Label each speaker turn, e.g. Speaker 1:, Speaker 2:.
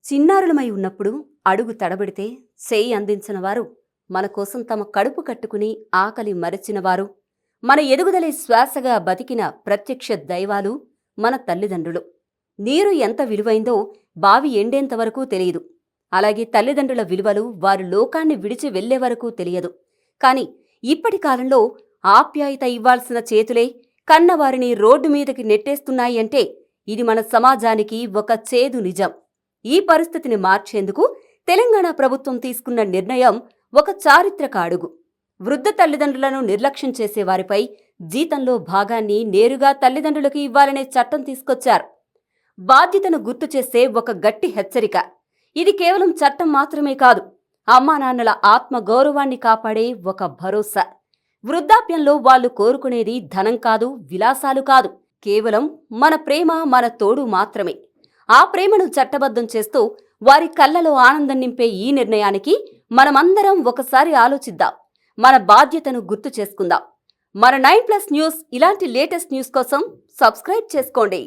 Speaker 1: చిన్నారులమై ఉన్నప్పుడు అడుగు తడబడితే చేయి అందించిన వారు, మన కోసం తమ కడుపు కట్టుకుని ఆకలి మరచినవారు, మన ఎదుగుదలే శ్వాసగా బతికిన ప్రత్యక్ష దైవాలు మన తల్లిదండ్రులు. నీరు ఎంత విలువైందో బావి ఎండేంతవరకు తెలియదు. అలాగే తల్లిదండ్రుల విలువలు వారు లోకాన్ని విడిచి వెళ్లే వరకు తెలియదు. కాని ఇప్పటి కాలంలో ఆప్యాయత ఇవ్వాల్సిన చేతులే కన్నవారిని రోడ్డు మీదకి నెట్టేస్తున్నాయి అంటే ఇది మన సమాజానికి ఒక చేదు నిజం. ఈ పరిస్థితిని మార్చేందుకు తెలంగాణ ప్రభుత్వం తీసుకున్న నిర్ణయం ఒక చారిత్రక అడుగు. వృద్ధ తల్లిదండ్రులను నిర్లక్ష్యం చేసేవారిపై జీతంలో భాగాన్ని నేరుగా తల్లిదండ్రులకు ఇవ్వాలనే చట్టం తీసుకొచ్చారు. బాధ్యతను గుర్తు చేసే ఒక గట్టి హెచ్చరిక. ఇది కేవలం చట్టం మాత్రమే కాదు, అమ్మానాన్నల ఆత్మగౌరవాన్ని కాపాడే ఒక భరోసా. వృద్ధాప్యంలో వాళ్ళు కోరుకునేది ధనం కాదు, విలాసాలు కాదు, కేవలం మన ప్రేమ, మన తోడు మాత్రమే. ఆ ప్రేమను చట్టబద్ధం చేస్తూ వారి కళ్ళలో ఆనందం నింపే ఈ నిర్ణయానికి మనమందరం ఒకసారి ఆలోచిద్దాం. మన బాధ్యతను గుర్తు చేసుకుందాం. మన 9+ న్యూస్ ఇలాంటి లేటెస్ట్ న్యూస్ కోసం సబ్స్క్రైబ్ చేసుకోండి.